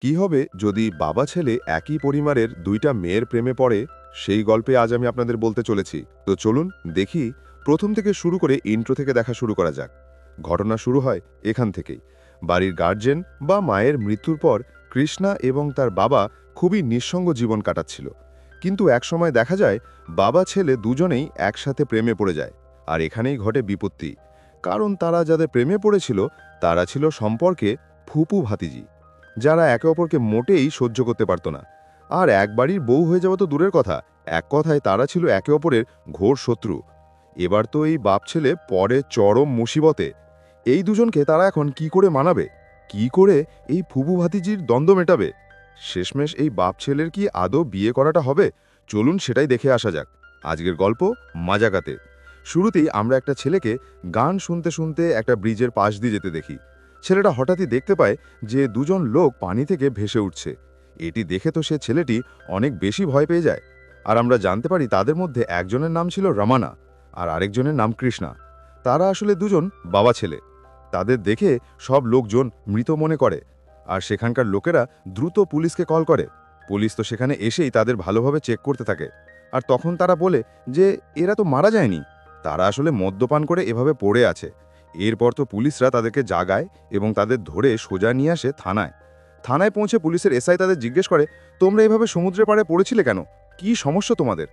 কি হবে যদি বাবা ছেলে একই পরিবারের দুইটা মেয়ের প্রেমে পড়ে? সেই গল্পে আজ আমি আপনাদের বলতে চলেছি। তো চলুন দেখি, প্রথম থেকে শুরু করে ইন্ট্রো থেকে দেখা শুরু করা যাক। ঘটনা শুরু হয় এখান থেকেই। বাড়ির গার্জেন বা মায়ের মৃত্যুর পর কৃষ্ণা এবং তার বাবা খুবই নিঃসঙ্গ জীবন কাটাচ্ছিল। কিন্তু একসময় দেখা যায় বাবা ছেলে দুজনেই একসাথে প্রেমে পড়ে যায়। আর এখানেই ঘটে বিপত্তি। কারণ তারা যাদের প্রেমে পড়েছিল তারা ছিল সম্পর্কে ফুপু ভাতিজি, যারা একে অপরকে মোটেই সহ্য করতে পারত না। আর এক বাড়ির বউ হয়ে যাওয়া তো দূরের কথা, এক কথায় তারা ছিল একে অপরের ঘোর শত্রু। এবার তো এই বাপ ছেলে পরে চরম মুসিবতে। এই দুজনকে তারা এখন কি করে মানাবে? কি করে এই ফুবু ভাতিজির দ্বন্দ্ব মেটাবে? শেষমেশ এই বাপ ছেলের কি আদৌ বিয়ে করাটা হবে? চলুন সেটাই দেখে আসা যাক। আজকের গল্প মাজাগাতে। শুরুতেই আমরা একটা ছেলেকে গান শুনতে শুনতে একটা ব্রিজের পাশ দিয়ে যেতে দেখি। ছেলেটা হঠাৎই দেখতে পায় যে দুজন লোক পানি থেকে ভেসে উঠছে। এটি দেখে তো সে ছেলেটি অনেক বেশি ভয় পেয়ে যায়। আর আমরা জানতে পারি তাদের মধ্যে একজনের নাম ছিল রমানা, আর আরেকজনের নাম কৃষ্ণা। তারা আসলে দুজন বাবা ছেলে। তাদের দেখে সব লোকজন মৃত মনে করে, আর সেখানকার লোকেরা দ্রুত পুলিশকে কল করে। পুলিশ তো সেখানে এসেই তাদের ভালোভাবে চেক করতে থাকে। আর তখন তারা বলে যে এরা তো মারা যায়নি, তারা আসলে মদ্যপান করে এভাবে পড়ে আছে। এরপর তো পুলিশরা তাদেরকে জাগায় এবং তাদের ধরে সোজা নিয়ে আসে থানায়। থানায় পৌঁছে পুলিশের এসআই তাদের জিজ্ঞেস করে, তোমরা এভাবে সমুদ্রের পাড়ে পড়েছিলে কেন? কি সমস্যা তোমাদের?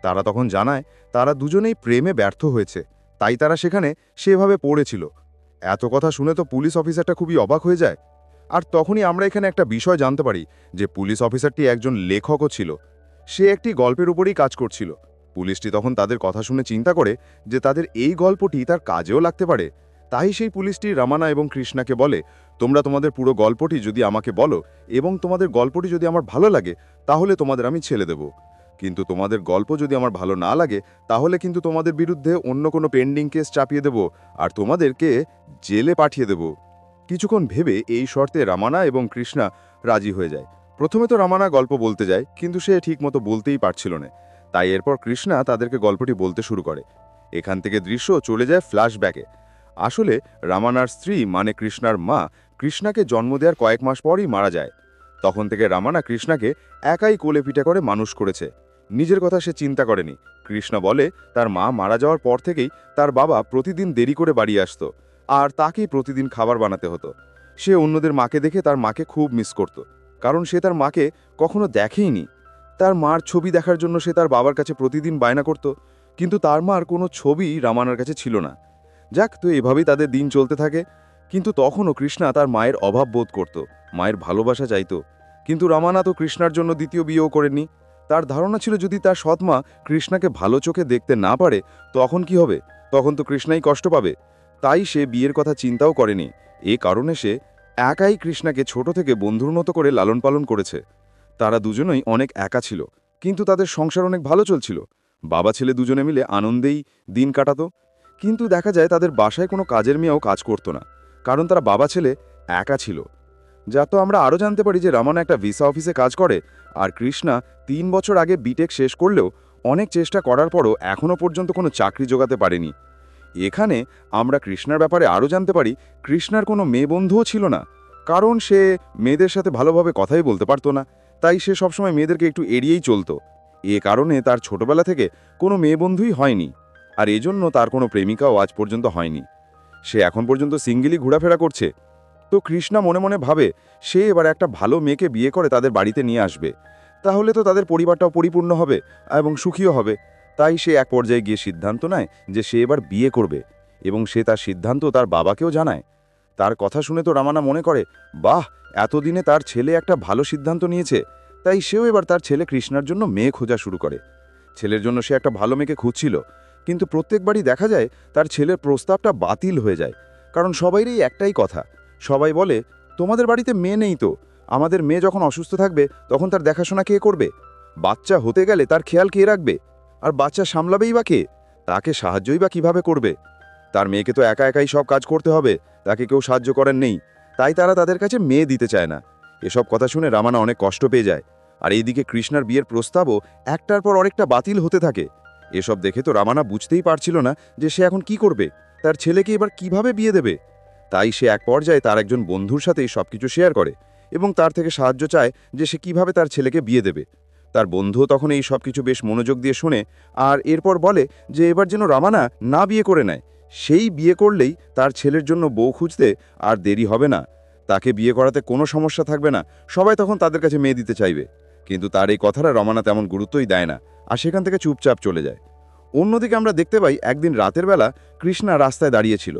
তারা তখন জানায় তারা দুজনেই প্রেমে ব্যর্থ হয়েছে, তাই তারা সেখানে সেভাবে পড়েছিল। এত কথা শুনে তো পুলিশ অফিসারটা খুবই অবাক হয়ে যায়। আর তখনই আমরা এখানে একটা বিষয় জানতে পারি যে পুলিশ অফিসারটি একজন লেখকও ছিল। সে একটি গল্পের উপরেই কাজ করছিল। পুলিশটি তখন তাদের কথা শুনে চিন্তা করে যে তাদের এই গল্পটি তার কাজেও লাগতে পারে। তাই সেই পুলিশটি রামানা এবং কৃষ্ণাকে বলে, তোমরা তোমাদের পুরো গল্পটি যদি আমাকে বলো এবং তোমাদের গল্পটি যদি আমার ভালো লাগে তাহলে তোমাদের আমি ছেড়ে দেব। কিন্তু তোমাদের গল্প যদি আমার ভালো না লাগে তাহলে কিন্তু তোমাদের বিরুদ্ধে অন্য কোনো পেন্ডিং কেস চাপিয়ে দেব আর তোমাদেরকে জেলে পাঠিয়ে দেব। কিছুক্ষণ ভেবে এই শর্তে রামানা এবং কৃষ্ণা রাজি হয়ে যায়। প্রথমে তো রামানা গল্প বলতে যায়, কিন্তু সে ঠিকমতো বলতেই পারছিল না। তাই এরপর কৃষ্ণা তাদেরকে গল্পটি বলতে শুরু করে। এখান থেকে দৃশ্য চলে যায় ফ্ল্যাশব্যাকে। আসলে রামানার স্ত্রী মানে কৃষ্ণার মা কৃষ্ণাকে জন্ম দেওয়ার কয়েক মাস পরই মারা যায়। তখন থেকে রামানা কৃষ্ণাকে একাই কোলে পিঠে করে মানুষ করেছে। নিজের কথা সে চিন্তা করেনি। কৃষ্ণা বলে তার মা মারা যাওয়ার পর থেকেই তার বাবা প্রতিদিন দেরি করে বাড়ি আসতো, আর তাকেই প্রতিদিন খাবার বানাতে হতো। সে অন্যদের মাকে দেখে তার মাকে খুব মিস করত, কারণ সে তার মাকে কখনো দেখেইনি। তার মার ছবি দেখার জন্য সে তার বাবার কাছে প্রতিদিন বায়না করত, কিন্তু তার মার কোনো ছবি রামানার কাছে ছিল না। যাক, তো এভাবেই তাদের দিন চলতে থাকে। কিন্তু তখনও কৃষ্ণা তার মায়ের অভাব বোধ করত, মায়ের ভালোবাসা চাইত। কিন্তু রামানা তো কৃষ্ণার জন্য দ্বিতীয় বিয়েও করেনি। তার ধারণা ছিল যদি তার সৎমা কৃষ্ণাকে ভালো চোখে দেখতে না পারে তখন কি হবে? তখন তো কৃষ্ণাই কষ্ট পাবে। তাই সে বিয়ের কথা চিন্তাও করেনি। এ কারণে সে একাই কৃষ্ণাকে ছোট থেকে বন্ধুর মতো করে লালন পালন করেছে। তারা দুজনেই অনেক একা ছিল, কিন্তু তাদের সংসার অনেক ভালো চলছিল। বাবা ছেলে দুজনে মিলে আনন্দেই দিন কাটাতো। কিন্তু দেখা যায় তাদের বাসায় কোনো কাজের মেয়েও কাজ করতো না, কারণ তারা বাবা ছেলে একা ছিল। যা তো আমরা আরও জানতে পারি যে রামানা একটা ভিসা অফিসে কাজ করে, আর কৃষ্ণা 3 বছর আগে বিটেক শেষ করলেও অনেক চেষ্টা করার পরও এখনও পর্যন্ত কোনো চাকরি জোগাতে পারেনি। এখানে আমরা কৃষ্ণার ব্যাপারে আরও জানতে পারি কৃষ্ণার কোনো মেয়ে বন্ধুও ছিল না, কারণ সে মেয়েদের সাথে ভালোভাবে কথাই বলতে পারতো না। তাই সে সবসময় মেয়েদেরকে একটু এড়িয়েই চলতো। এ কারণে তার ছোটবেলা থেকে কোনো মেয়ে বন্ধুই হয়নি, আর এজন্য তার কোনো প্রেমিকাও আজ পর্যন্ত হয়নি। সে এখন পর্যন্ত সিঙ্গেলই ঘোরাফেরা করছে। তো কৃষ্ণা মনে মনে ভাবে সে এবার একটা ভালো মেয়েকে বিয়ে করে তাদের বাড়িতে নিয়ে আসবে, তাহলে তো তাদের পরিবারটাও পরিপূর্ণ হবে এবং সুখীও হবে। তাই সে এক পর্যায়ে গিয়ে সিদ্ধান্ত নেয় যে সে এবার বিয়ে করবে, এবং সে তার সিদ্ধান্ত তার বাবাকেও জানায়। তার কথা শুনে তো রামানা মনে করে, বাহ, এতদিনে তার ছেলে একটা ভালো সিদ্ধান্ত নিয়েছে। তাই সেও এবার তার ছেলে কৃষ্ণার জন্য মেয়ে খোঁজা শুরু করে। ছেলের জন্য সে একটা ভালো মেয়েকে খুঁজছিল, কিন্তু প্রত্যেকবারই দেখা যায় তার ছেলের প্রস্তাবটা বাতিল হয়ে যায়। কারণ সবাইরই একটাই কথা, সবাই বলে, তোমাদের বাড়িতে মেয়ে নেই তো, আমাদের মেয়ে যখন অসুস্থ থাকবে তখন তার দেখাশোনা কে করবে? বাচ্চা হতে গেলে তার খেয়াল কে রাখবে? আর বাচ্চা সামলাবেই বা কে? তাকে সাহায্যই বা কিভাবে করবে? তার মেয়েকে তো একা একাই সব কাজ করতে হবে, তাকে কেউ সাহায্য করেন নেই। তাই তারা তাদের কাছে মেয়ে দিতে চায় না। এসব কথা শুনে রামানা অনেক কষ্ট পেয়ে যায়। আর এইদিকে কৃষ্ণার বিয়ের প্রস্তাবও একটার পর আরেকটা বাতিল হতে থাকে। এসব দেখে তো রামানা বুঝতেই পারছিল না যে সে এখন কি করবে, তার ছেলেকে এবার কিভাবে বিয়ে দেবে। তাই সে এক পর্যায়ে তার একজন বন্ধুর সাথেই সবকিছু শেয়ার করে এবং তার থেকে সাহায্য চায় যে সে কিভাবে তার ছেলেকে বিয়ে দেবে। তার বন্ধুও তখন এই সব কিছু বেশ মনোযোগ দিয়ে শোনে, আর এরপর বলে যে এবার যেন রামানা না বিয়ে করে নেয়। সেই বিয়ে করলেই তার ছেলের জন্য বউ খুঁজতে আর দেরি হবে না, তাকে বিয়ে করাতে কোনো সমস্যা থাকবে না, সবাই তখন তাদের কাছে মেয়ে দিতে চাইবে। কিন্তু তার এই কথাটা রমানা তেমন গুরুত্বই দেয় না, আর সেখান থেকে চুপচাপ চলে যায়। অন্যদিকে আমরা দেখতে পাই একদিন রাতের বেলা কৃষ্ণা রাস্তায় দাঁড়িয়েছিল।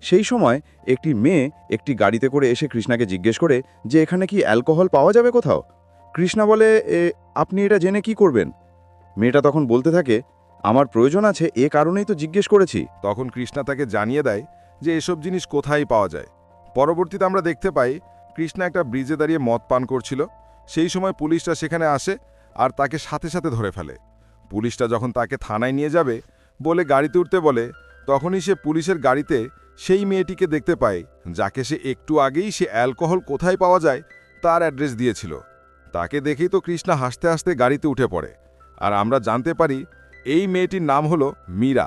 সেই সময় একটি মেয়ে একটি গাড়িতে করে এসে কৃষ্ণাকে জিজ্ঞেস করে যে এখানে কি অ্যালকোহল পাওয়া যাবে কোথাও। কৃষ্ণা বলে, আপনি এটা জেনে কি করবেন?" মেয়েটা তখন বলতে থাকে, "আমার প্রয়োজন আছে, এ কারণেই তো জিজ্ঞেস করেছি।" তখন কৃষ্ণা তাকে জানিয়ে দেয় যে এসব জিনিস কোথায় পাওয়া যায়। পরবর্তীতে আমরা দেখতে পাই কৃষ্ণা একটা ব্রিজে দাঁড়িয়ে মদ পান করছিল। সেই সময় পুলিশরা সেখানে আসে আর তাকে সাথে সাথে ধরে ফেলে। পুলিশটা যখন তাকে থানায় নিয়ে যাবে বলে গাড়িতে উঠতে বলে, তখনই সে পুলিশের গাড়িতে সেই মেয়েটিকে দেখতে পায় যাকে সে একটু আগেই সে অ্যালকোহল কোথায় পাওয়া যায় তার অ্যাড্রেস দিয়েছিল। তাকে দেখেই তো কৃষ্ণা হাসতে হাসতে গাড়িতে উঠে পড়ে। আর আমরা জানতে পারি এই মেয়েটির নাম হলো মীরা।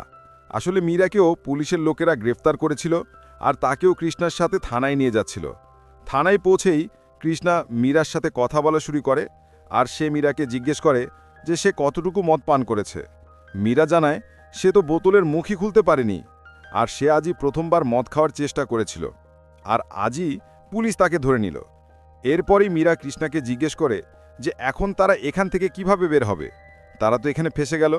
আসলে মীরাকেও পুলিশের লোকেরা গ্রেফতার করেছিল, আর তাকেও কৃষ্ণার সাথে থানায় নিয়ে যাচ্ছিল। থানায় পৌঁছেই কৃষ্ণা মীরার সাথে কথা বলা শুরু করে, আর সে মীরাকে জিজ্ঞেস করে যে সে কতটুকু মদ পান করেছে। মীরা জানায় সে তো বোতলের মুখই খুলতে পারেনি, আর সে আজই প্রথমবার মদ খাওয়ার চেষ্টা করেছিল, আর আজই পুলিশ তাকে ধরে নিল। এরপরই মীরা কৃষ্ণাকে জিজ্ঞেস করে যে এখন তারা এখান থেকে কিভাবে বের হবে, তারা তো এখানে ফেসে গেল।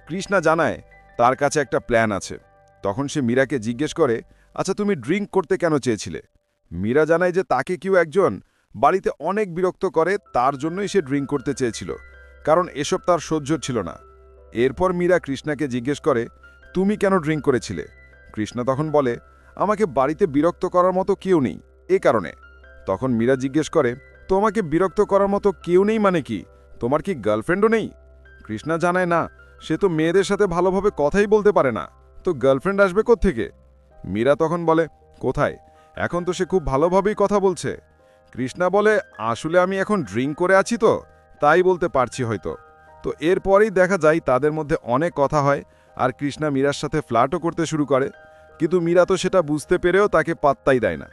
কৃষ্ণা জানায় তার কাছে একটা প্ল্যান আছে। তখন সে মীরাকে জিজ্ঞেস করে, আচ্ছা তুমি ড্রিঙ্ক করতে কেন চেয়েছিলে? মীরা জানায় যে তাকে কেউ একজন বাড়িতে অনেক বিরক্ত করে, তার জন্যই সে ড্রিঙ্ক করতে চেয়েছিল, কারণ এসব তার সহ্য ছিল না। এরপর মীরা কৃষ্ণাকে জিজ্ঞেস করে, তুমি কেন ড্রিঙ্ক করেছিলে? কৃষ্ণা তখন বলে, আমাকে বাড়িতে বিরক্ত করার মতো কেউ নেই, এ কারণে। তখন মীরা জিজ্ঞেস করে, তোমাকে বিরক্ত করার মতো কেউ নেই মানে কি? তোমার কি গার্লফ্রেন্ডও নেই? কৃষ্ণা জানায় না, সে তো মেয়েদের সাথে ভালোভাবে কথাই বলতে পারে না, তো গার্লফ্রেন্ড আসবে কোত্থেকে? মীরা তখন বলে, কোথায়, এখন তো সে খুব ভালোভাবেই কথা বলছে। কৃষ্ণা বলে, আসলে আমি এখন ড্রিঙ্ক করে আছি তো, তাই বলতে পারছি হয়তো। তো এরপরেই দেখা যায় তাদের মধ্যে অনেক কথা হয়, আর কৃষ্ণা মীরার সাথে ফ্লার্টও করতে শুরু করে। কিন্তু মীরা তো সেটা বুঝতে পেরেও তাকে পাত্তাই দেয় না।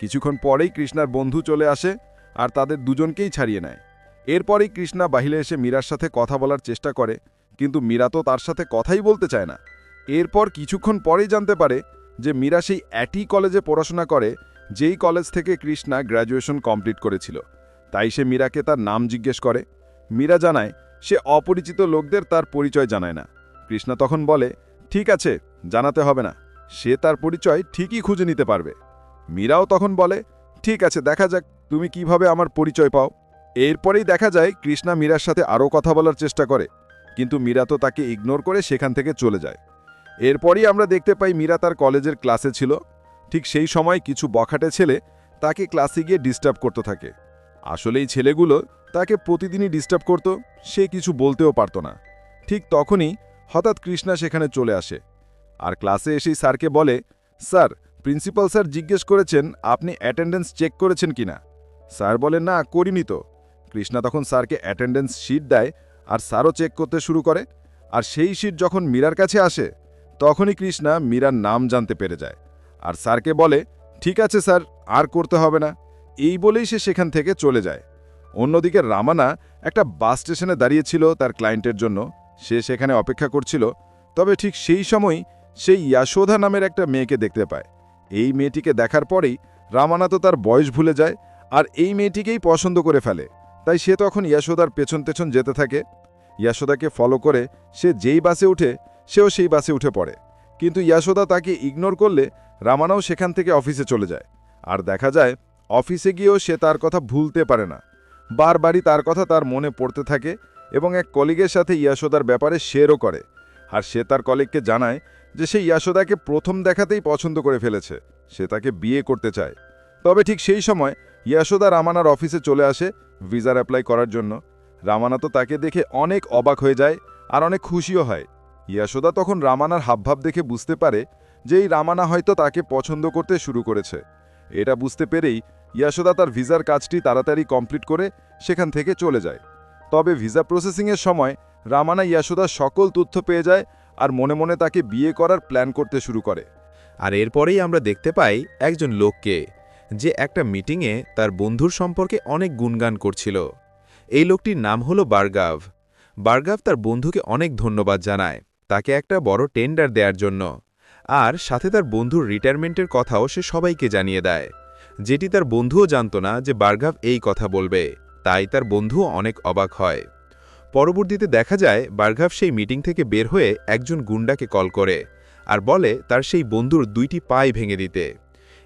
কিছুক্ষণ পরেই কৃষ্ণার বন্ধু চলে আসে আর তাদের দুজনকেই ছাড়িয়ে নেয়। এরপরেই কৃষ্ণা বাহিরে এসে মীরার সাথে কথা বলার চেষ্টা করে, কিন্তু মীরা তো তার সাথে কথাই বলতে চায় না। এরপর কিছুক্ষণ পরেই জানতে পারে যে মীরা সেই একই কলেজে পড়াশোনা করে যেই কলেজ থেকে কৃষ্ণা গ্র্যাজুয়েশন কমপ্লিট করেছিল। তাই সে মীরাকে তার নাম জিজ্ঞেস করে। মীরা জানায় সে অপরিচিত লোকদের তার পরিচয় জানায় না। কৃষ্ণা তখন বলে, ঠিক আছে, জানাতে হবে না, সে তার পরিচয় ঠিকই খুঁজে নিতে পারবে। মীরাও তখন বলে, ঠিক আছে, দেখা যাক তুমি কিভাবে আমার পরিচয় পাও। এরপরেই দেখা যায় কৃষ্ণা মীরার সাথে আরও কথা বলার চেষ্টা করে, কিন্তু মীরা তো তাকে ইগনোর করে সেখান থেকে চলে যায়। এরপরই আমরা দেখতে পাই মীরা তার কলেজের ক্লাসে ছিল। ঠিক সেই সময় কিছু বখাটে ছেলে তাকে ক্লাসে গিয়ে ডিস্টার্ব করতে থাকে। আসলে এই ছেলেগুলো তাকে প্রতিদিনই ডিস্টার্ব করত, সে কিছু বলতেও পারত না। ঠিক তখনই হঠাৎ কৃষ্ণা সেখানে চলে আসে, আর ক্লাসে এসেই স্যারকে বলে, স্যার, প্রিন্সিপাল স্যার জিজ্ঞেস করেছেন আপনি অ্যাটেন্ডেন্স চেক করেছেন কিনা। স্যার বলে, না, করিনি তো। কৃষ্ণা তখন স্যারকে অ্যাটেন্ডেন্স শিট দেয়, আর স্যারও চেক করতে শুরু করে। আর সেই শিট যখন মীরার কাছে আসে, তখনই কৃষ্ণা মীরার নাম জানতে পেরে যায়, আর স্যারকে বলে, ঠিক আছে স্যার, আর করতে হবে না। এই বলেই সে সেখান থেকে চলে যায়। অন্যদিকে রামানা একটা বাস স্টেশনে দাঁড়িয়েছিল তার ক্লায়েন্টের জন্য। সে সেখানে অপেক্ষা করছিল। তবে ঠিক সেই সময়ই সেই ইয়াশোধা নামের একটা মেয়েকে দেখতে পায়। এই মেয়েটিকে দেখার পরেই রামানা তো তার বয়স ভুলে যায়, আর এই মেয়েটিকেই পছন্দ করে ফেলে। তাই সে তখন ইয়াশোদার পেছন পেছন যেতে থাকে। ইয়াশোদাকে ফলো করে সে যেই বাসে উঠে, সেও সেই বাসে উঠে পড়ে। কিন্তু ইয়াশোদা তাকে ইগনোর করলে রামানাও সেখান থেকে অফিসে চলে যায়। আর দেখা যায় অফিসে গিয়েও সে তার কথা ভুলতে পারে না, বারবারই তার কথা তার মনে পড়তে থাকে, এবং এক কলিগের সাথে ইয়াশোদার ব্যাপারে শেয়ারও করে। আর সে তার কলিগকে জানায় যে সে ইয়াশোদাকে প্রথম দেখাতেই পছন্দ করে ফেলেছে, সে তাকে বিয়ে করতে চায়। তবে ঠিক সেই সময় ইয়াশোদা রামানার অফিসে চলে আসে ভিসার অ্যাপ্লাই করার জন্য। রামানা তো তাকে দেখে অনেক অবাক হয়ে যায়, আর অনেক খুশিও হয়। ইয়াশোদা তখন রামানার হাবভাব দেখে বুঝতে পারে যে এই রামানা হয়তো তাকে পছন্দ করতে শুরু করেছে। এটা বুঝতে পেরেই ইয়াশোদা তার ভিসার কাজটি তাড়াতাড়ি কমপ্লিট করে সেখান থেকে চলে যায়। তবে ভিসা প্রসেসিংয়ের সময় রামানা ইয়াশোদার সকল তথ্য পেয়ে যায়, আর মনে মনে তাকে বিয়ে করার প্ল্যান করতে শুরু করে। আর এরপরেই আমরা দেখতে পাই একজন লোককে, যে একটা মিটিংয়ে তার বন্ধুর সম্পর্কে অনেক গুণগান করছিল। এই লোকটির নাম হল বার্গাভ। বার্গাভ তার বন্ধুকে অনেক ধন্যবাদ জানায় তাকে একটা বড় টেন্ডার দেওয়ার জন্য, আর সাথে তার বন্ধুর রিটায়ারমেন্টের কথাও সে সবাইকে জানিয়ে দেয়, যেটি তার বন্ধুও জানত না যে বার্গাভ এই কথা বলবে, তাই তার বন্ধুও অনেক অবাক হয়। পরবর্তীতে দেখা যায় বার্গাভ সেই মিটিং থেকে বের হয়ে একজন গুন্ডাকে কল করে আর বলে তার সেই বন্ধুর 2টি পাই ভেঙে দিতে।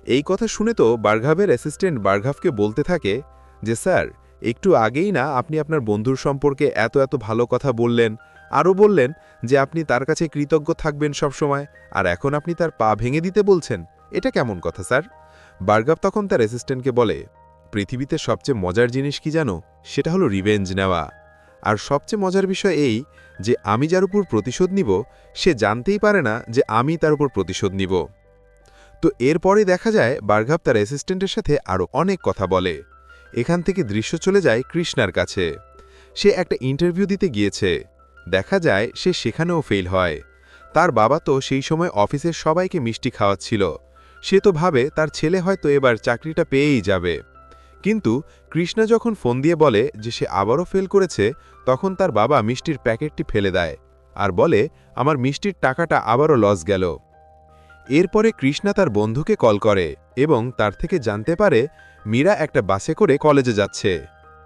এই কথা শুনে তো বার্গাভের অ্যাসিস্ট্যান্ট বার্গাভকে বলতে থাকে যে স্যার, একটু আগেই না আপনি আপনার বন্ধুর সম্পর্কে এত এত ভালো কথা বললেন, আরও বললেন যে আপনি তার কাছে কৃতজ্ঞ থাকবেন সবসময়, আর এখন আপনি তার পা ভেঙে দিতে বলছেন, এটা কেমন কথা স্যার? বার্গাভ তখন তার অ্যাসিস্ট্যান্টকে বলে, পৃথিবীতে সবচেয়ে মজার জিনিস কি জানো? সেটা হলো রিভেঞ্জ নেওয়া। আর সবচেয়ে মজার বিষয় এই যে আমি যার উপর প্রতিশোধ নিব সে জানতেই পারে না যে আমি তার উপর প্রতিশোধ নিব। তো এরপরে দেখা যায় বার্গাভ তার অ্যাসিস্ট্যান্টের সাথে আরও অনেক কথা বলে। এখান থেকে দৃশ্য চলে যায় কৃষ্ণার কাছে। সে একটা ইন্টারভিউ দিতে গিয়েছে। দেখা যায় সে সেখানেও ফেল হয়। তার বাবা তো সেই সময় অফিসের সবাইকে মিষ্টি খাওয়াচ্ছিল। সে তো ভাবে তার ছেলে হয়তো এবার চাকরিটা পেয়েই যাবে। কিন্তু কৃষ্ণা যখন ফোন দিয়ে বলে যে সে আবারও ফেল করেছে, তখন তার বাবা মিষ্টির প্যাকেটটি ফেলে দেয় আর বলে, আমার মিষ্টির টাকাটা আবারও লস গেল। এরপরে কৃষ্ণা তার বন্ধুকে কল করে এবং তার থেকে জানতে পারে মীরা একটা বাসে করে কলেজে যাচ্ছে।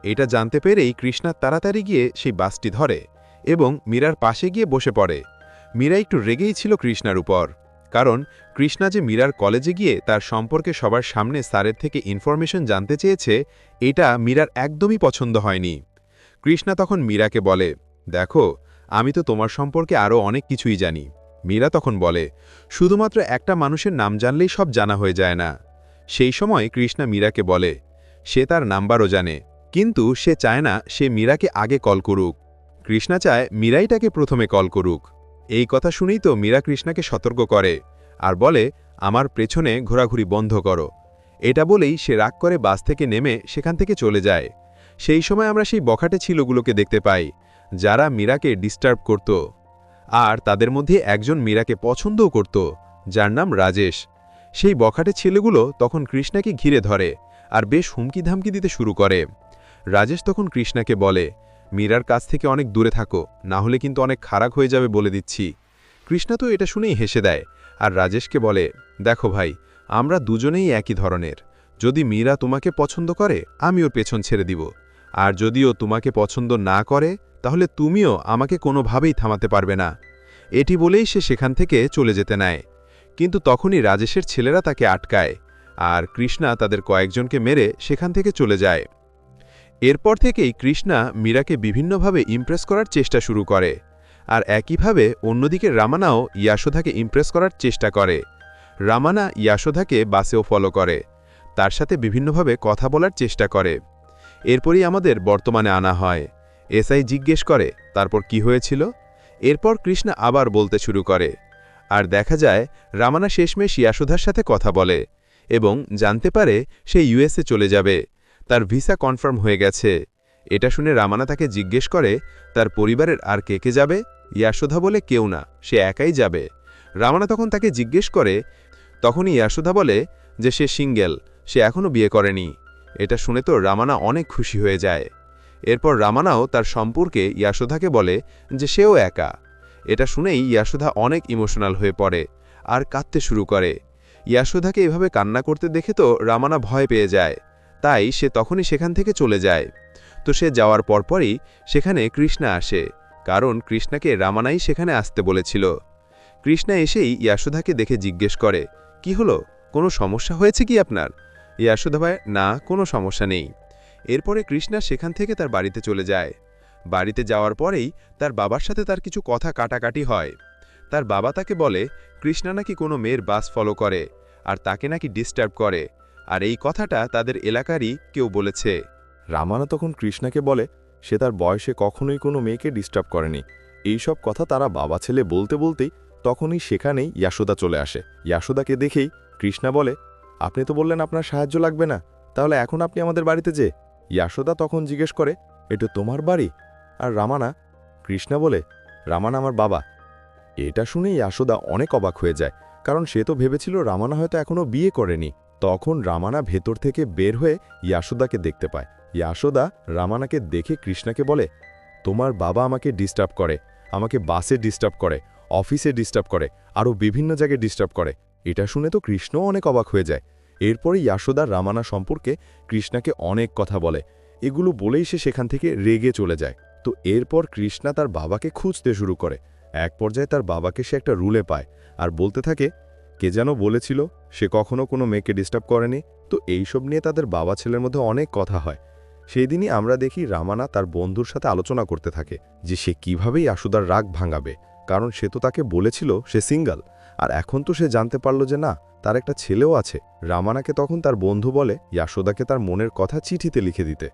এটা জানতে পেরেই কৃষ্ণা তাড়াতাড়ি গিয়ে সেই বাসটি ধরে এবং মীরার পাশে গিয়ে বসে পড়ে। মীরা একটু রেগেই ছিল কৃষ্ণার উপর, কারণ কৃষ্ণা যে মীরার কলেজে গিয়ে তার সম্পর্কে সবার সামনে স্যারের থেকে ইনফরমেশন জানতে চেয়েছে, এটা মীরার একদমই পছন্দ হয়নি। কৃষ্ণা তখন মীরাকে বলে, দেখো, আমি তো তোমার সম্পর্কে আরও অনেক কিছুই জানি। মীরা তখন বলে, শুধুমাত্র একটা মানুষের নাম জানলেই সব জানা হয়ে যায় না। সেই সময় কৃষ্ণা মীরাকে বলে সে তার নাম্বারও জানে, কিন্তু সে চায় না সে মীরাকে আগে কল করুক। কৃষ্ণা চায় মীরাই তাকে প্রথমে কল করুক। এই কথা শুনেই তো মীরা কৃষ্ণাকে সতর্ক করে আর বলে, আমার পেছনে ঘোরাঘুরি বন্ধ করো। এটা বলেই সে রাগ করে বাস থেকে নেমে সেখান থেকে চলে যায়। সেই সময় আমরা সেই বখাটে ছিলগুলোকে দেখতে পাই, যারা মীরাকে ডিস্টার্ব করত। আর তাদের মধ্যে একজন মীরাকে পছন্দও করত, যার নাম রাজেশ। সেই বখাটে ছেলেগুলো তখন কৃষ্ণাকে ঘিরে ধরে আর বেশ হুমকি ধামকি দিতে শুরু করে। রাজেশ তখন কৃষ্ণাকে বলে, মীরার কাছ থেকে অনেক দূরে থাকো, না হলে কিন্তু অনেক খারাপ হয়ে যাবে বলে দিচ্ছি। কৃষ্ণা তো এটা শুনেই হেসে দেয় আর রাজেশকে বলে, দেখো ভাই, আমরা দুজনেই একই ধরনের। যদি মীরা তোমাকে পছন্দ করে আমি ওর পেছন ছেড়ে দিব, আর যদিও তোমাকে পছন্দ না করে তাহলে তুমিও আমাকে কোনোভাবেই থামাতে পারবে না। এটি বলেই সে সেখান থেকে চলে যেতে নেয়। কিন্তু তখনই রাজেশের ছেলেরা তাকে আটকায় আর কৃষ্ণা তাদের কয়েকজনকে মেরে সেখান থেকে চলে যায়। এরপর থেকেই কৃষ্ণা মীরাকে বিভিন্নভাবে ইমপ্রেস করার চেষ্টা শুরু করে, আর একইভাবে অন্যদিকে রামানাও ইয়াশোধাকে ইমপ্রেস করার চেষ্টা করে। রামানা ইয়াশোধাকে বাসেও ফলো করে, তার সাথে বিভিন্নভাবে কথা বলার চেষ্টা করে। এরপরই আমাদের বর্তমানে আনা হয়। এসআই জিজ্ঞেস করে, তারপর কি হয়েছিল? এরপর কৃষ্ণা আবার বলতে শুরু করে, আর দেখা যায় রামানা শেষমেশ ইয়াশোধার সাথে কথা বলে এবং জানতে পারে সে ইউএসএ চলে যাবে, তার ভিসা কনফার্ম হয়ে গেছে। এটা শুনে রামানা তাকে জিজ্ঞেস করে তার পরিবারের আর কে কে যাবে। ইয়াশোধা বলে, কেউ না, সে একাই যাবে। রামানা তখন তাকে জিজ্ঞেস করে, তখনই ইয়াশোধা বলে যে সে সিঙ্গেল, সে এখনও বিয়ে করেনি। এটা শুনে তো রামানা অনেক খুশি হয়ে যায়। এরপর রামানাও তার সম্পর্কে ইয়াশোধাকে বলে যে সেও একা। এটা শুনেই ইয়াশোধা অনেক ইমোশনাল হয়ে পড়ে আর কাঁদতে শুরু করে। ইয়াশোধাকে এভাবে কান্না করতে দেখে তো রামানা ভয় পেয়ে যায়, তাই সে তখনই সেখান থেকে চলে যায়। তো সে যাওয়ার পরপরই সেখানে কৃষ্ণা আসে, কারণ কৃষ্ণাকে রামানাই সেখানে আসতে বলেছিল। কৃষ্ণা এসেই ইয়াশোধাকে দেখে জিজ্ঞেস করে, কি হলো, কোনো সমস্যা হয়েছে কি আপনার? ইয়াশোধা ভাই, না, কোনো সমস্যা নেই। এরপরে কৃষ্ণা সেখান থেকে তার বাড়িতে চলে যায়। বাড়িতে যাওয়ার পরেই তার বাবার সাথে তার কিছু কথা কাটাকাটি হয়। তার বাবা তাকে বলে কৃষ্ণা নাকি কোনো মেয়ের বাস ফলো করে আর তাকে নাকি ডিস্টার্ব করে, আর এই কথাটা তাদের এলাকারই কেউ বলেছে। রামানা তখন কৃষ্ণাকে বলে সে তার বয়সে কখনোই কোনো মেয়েকে ডিস্টার্ব করেনি। এইসব কথা তারা বাবা ছেলে বলতে বলতেই তখনই সেখানেই ইয়াশোদা চলে আসে। ইয়াশোদাকে দেখেই কৃষ্ণা বলে, আপনি তো বললেন আপনার সাহায্য লাগবে না, তাহলে এখন আপনি আমাদের বাড়িতে যে? ইয়াশোদা তখন জিজ্ঞেস করে, এটা তোমার বাড়ি? আর রামানা? কৃষ্ণা বলে, রামানা আমার বাবা। এটা শুনেই ইয়াশোদা অনেক অবাক হয়ে যায়, কারণ সে তো ভেবেছিল রামানা হয়তো এখনও বিয়ে করেনি। তখন রামানা ভেতর থেকে বের হয়ে ইয়াশোদাকে দেখতে পায়। ইয়াশোদা রামানাকে দেখে কৃষ্ণাকে বলে, তোমার বাবা আমাকে ডিস্টার্ব করে, আমাকে বাসে ডিস্টার্ব করে, অফিসে ডিস্টার্ব করে, আরও বিভিন্ন জায়গায় ডিস্টার্ব করে। এটা শুনে তো কৃষ্ণও অনেক অবাক হয়ে যায়। এরপরে ইয়াশোদা রামানা সম্পর্কে কৃষ্ণাকে অনেক কথা বলে। এগুলো বলেই সে সেখান থেকে রেগে চলে যায়। তো এরপর কৃষ্ণা তার বাবাকে খুঁজতে শুরু করে। এক পর্যায়ে তার বাবাকে সে একটা রুলে পায় আর বলতে থাকে, কে যেন বলেছিল সে কখনো কোনো মেয়েকে ডিস্টার্ব করেনি। তো এইসব নিয়ে তাদের বাবা ছেলের মধ্যে অনেক কথা হয়। সেই দিনই আমরা দেখি রামানা তার বন্ধুর সাথে আলোচনা করতে থাকে যে সে কীভাবেই ইয়াশোদার রাগ ভাঙাবে, কারণ সে তো তাকে বলেছিল সে সিঙ্গল, আর এখন তো সে জানতে পারল যে না, তার একটা ছেলেও আছে। রামানাকে তখন তার বন্ধু বলে ইয়াশোদাকে তার মনের কথা চিঠিতে লিখে দিতে।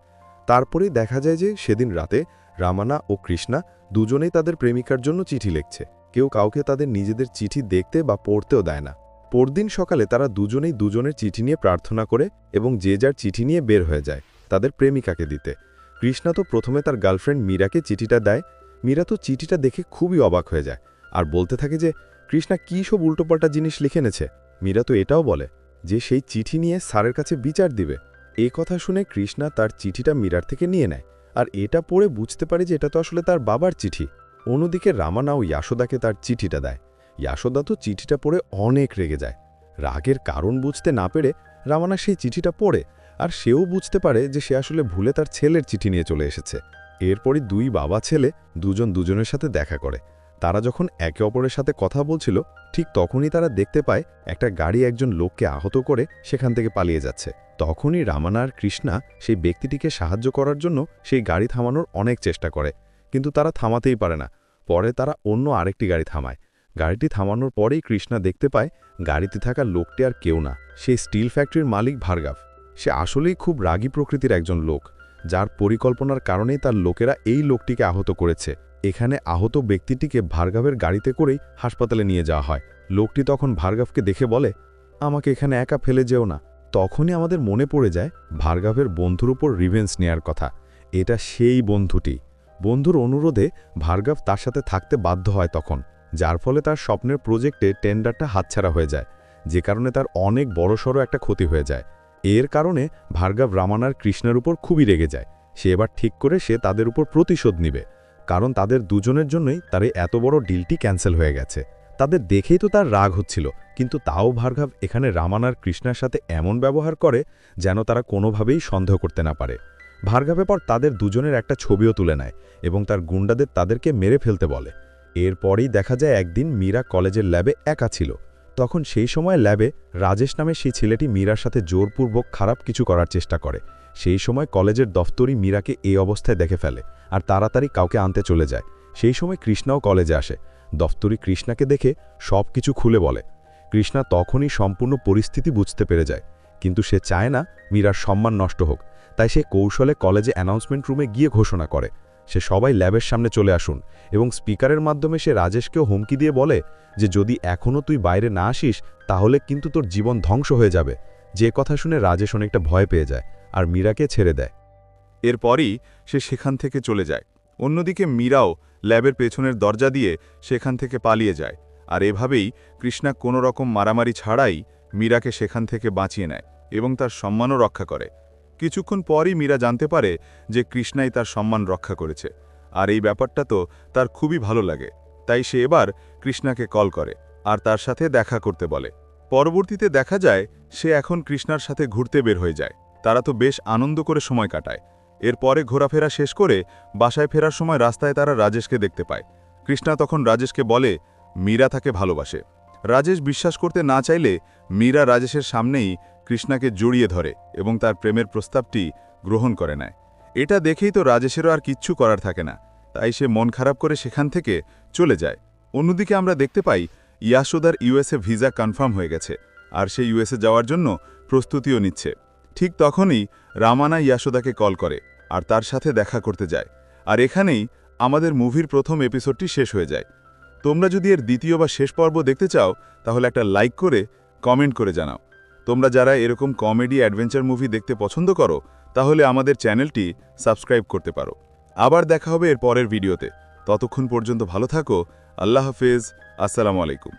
তারপরেই দেখা যায় যে সেদিন রাতে রামানা ও কৃষ্ণা দুজনেই তাদের প্রেমিকার জন্য চিঠি লিখছে। কেউ কাউকে তাদের নিজেদের চিঠি দেখতে বা পড়তেও দেয় না। পরদিন সকালে তারা দুজনেই দুজনের চিঠি নিয়ে প্রার্থনা করে এবং যে যার চিঠি নিয়ে বের হয়ে যায় তাদের প্রেমিকাকে দিতে। কৃষ্ণা তো প্রথমে তার গার্লফ্রেন্ড মীরাকে চিঠিটা দেয়। মীরা তো চিঠিটা দেখে খুবই অবাক হয়ে যায় আর বলতে থাকে যে কৃষ্ণা কী সব উল্টোপাল্টা জিনিস লিখে এনেছে। মীরা তো এটাও বলে যে সেই চিঠি নিয়ে স্যারের কাছে বিচার দিবে। এই কথা শুনে কৃষ্ণা তার চিঠিটা মীরার থেকে নিয়ে নেয় আর এটা পড়ে বুঝতে পারে যে এটা তো আসলে তার বাবার চিঠি। অন্যদিকে রামানা ও ইয়াশোদাকে তার চিঠিটা দেয়। ইয়াশোদা তো চিঠিটা পড়ে অনেক রেগে যায়। রাগের কারণ বুঝতে না পেরে রামানা সেই চিঠিটা পড়ে আর সেও বুঝতে পারে যে সে আসলে ভুলে তার ছেলের চিঠি নিয়ে চলে এসেছে। এরপরই দুই বাবা ছেলে দুজন দুজনের সাথে দেখা করে। তারা যখন একে অপরের সাথে কথা বলছিল ঠিক তখনই তারা দেখতে পায় একটা গাড়ি একজন লোককে আহত করে সেখান থেকে পালিয়ে যাচ্ছে। তখনই রামানা আর কৃষ্ণা সেই ব্যক্তিটিকে সাহায্য করার জন্য সেই গাড়ি থামানোর অনেক চেষ্টা করে, কিন্তু তারা থামাতেই পারে না। পরে তারা অন্য আরেকটি গাড়ি থামায়। গাড়িটি থামানোর পরেই কৃষ্ণা দেখতে পায় গাড়িতে থাকা লোকটি আর কেউ না, সেই স্টিল ফ্যাক্টরির মালিক ভার্গাভ। সে আসলেই খুব রাগী প্রকৃতির একজন লোক, যার পরিকল্পনার কারণেই তার লোকেরা এই লোকটিকে আহত করেছে। এখানে আহত ব্যক্তিটিকে ভার্গাভের গাড়িতে করেই হাসপাতালে নিয়ে যাওয়া হয়। লোকটি তখন ভার্গাভকে দেখে বলে, আমাকে এখানে একা ফেলে যেও না। তখনই আমাদের মনে পড়ে যায় ভার্গাভের বন্ধুর উপর রিভেঞ্জ নেয়ার কথা। এটা সেই বন্ধুটি। বন্ধুর অনুরোধে ভার্গাভ তার সাথে থাকতে বাধ্য হয় তখন, যার ফলে তার স্বপ্নের প্রজেক্টে টেন্ডারটা হাতছাড়া হয়ে যায়, যে কারণে তার অনেক বড়সড় একটা ক্ষতি হয়ে যায়। এর কারণে ভার্গাভ রামানার কৃষ্ণের উপর খুবই রেগে যায়। সে এবার ঠিক করে সে তাদের উপর প্রতিশোধ নিবে, কারণ তাদের দুজনের জন্যই তার এত বড় ডিলটি ক্যান্সেল হয়ে গেছে। তাদের দেখেই তো তার রাগ হচ্ছিল, কিন্তু তাও ভার্গাভ এখানে রামানার কৃষ্ণার সাথে এমন ব্যবহার করে যেন তারা কোনোভাবেই সন্দেহ করতে না পারে। ভার্গাভে পর তাদের দুজনের একটা ছবিও তুলে নেয় এবং তার গুন্ডাদের তাদেরকে মেরে ফেলতে বলে। এরপরেই দেখা যায় একদিন মীরা কলেজের ল্যাবে একা ছিল। তখন সেই সময় ল্যাবে রাজেশ নামে সেই ছেলেটি মীরার সাথে জোরপূর্বক খারাপ কিছু করার চেষ্টা করে। সেই সময় কলেজের দফতরি মীরাকে এই অবস্থায় দেখে ফেলে আর তাড়াতাড়ি কাউকে আনতে চলে যায়। সেই সময় কৃষ্ণাও কলেজে আসে। দফতরি কৃষ্ণাকে দেখে সব কিছু খুলে বলে। কৃষ্ণা তখনই সম্পূর্ণ পরিস্থিতি বুঝতে পেরে যায়, কিন্তু সে চায় না মীরার সম্মান নষ্ট হোক। তাই সে কৌশলে কলেজে অ্যানাউন্সমেন্ট রুমে গিয়ে ঘোষণা করে সে সবাই ল্যাবের সামনে চলে আসুন, এবং স্পিকারের মাধ্যমে সে রাজেশকেও হুমকি দিয়ে বলে যে যদি এখনও তুই বাইরে না আসিস তাহলে কিন্তু তোর জীবন ধ্বংস হয়ে যাবে। যে কথা শুনে রাজেশ অনেকটা ভয় পেয়ে যায় আর মীরাকে ছেড়ে দেয়। এরপরই সে সেখান থেকে চলে যায়। অন্যদিকে মীরাও ল্যাবের পেছনের দরজা দিয়ে সেখান থেকে পালিয়ে যায়। আর এভাবেই কৃষ্ণা কোনো রকম মারামারি ছাড়াই মীরাকে সেখান থেকে বাঁচিয়ে নেয় এবং তার সম্মানও রক্ষা করে। কিছুক্ষণ পরই মীরা জানতে পারে যে কৃষ্ণাই তার সম্মান রক্ষা করেছে, আর এই ব্যাপারটা তো তার খুবই ভালো লাগে। তাই সে এবার কৃষ্ণাকে কল করে আর তার সাথে দেখা করতে বলে। পরবর্তীতে দেখা যায় সে এখন কৃষ্ণার সাথে ঘুরতে বের হয়ে যায়। তারা তো বেশ আনন্দ করে সময় কাটায়। এরপরে ঘোরাফেরা শেষ করে বাসায় ফেরার সময় রাস্তায় তারা রাজেশকে দেখতে পায়। কৃষ্ণা তখন রাজেশকে বলে মীরা তাকে ভালোবাসে। রাজেশ বিশ্বাস করতে না চাইলে মীরা রাজেশের সামনেই কৃষ্ণাকে জড়িয়ে ধরে এবং তার প্রেমের প্রস্তাবটি গ্রহণ করে নেয়। এটা দেখেই তো রাজেশেরও আর কিচ্ছু করার থাকে না, তাই সে মন খারাপ করে সেখান থেকে চলে যায়। অন্যদিকে আমরা দেখতে পাই ইয়াশোদার ইউএসএ ভিসা কনফার্ম হয়ে গেছে আর সে ইউএসএ যাওয়ার জন্য প্রস্তুতিও নিচ্ছে। ঠিক তখনই রামানা ইয়াশোদাকে কল করে আর তার সাথে দেখা করতে যায়। আর এখানেই আমাদের মুভির প্রথম এপিসোডটি শেষ হয়ে যায়। তোমরা যদি এর দ্বিতীয় বা শেষ পর্ব দেখতে চাও তাহলে একটা লাইক করে কমেন্ট করে জানাও। তোমরা যারা এরকম কমেডি অ্যাডভেঞ্চার মুভি দেখতে পছন্দ করো তাহলে আমাদের চ্যানেলটি সাবস্ক্রাইব করতে পারো। আবার দেখা হবে এর পরের ভিডিওতে। ততক্ষণ পর্যন্ত ভালো থাকো। আল্লাহ হাফেজ। আসসালামু আলাইকুম।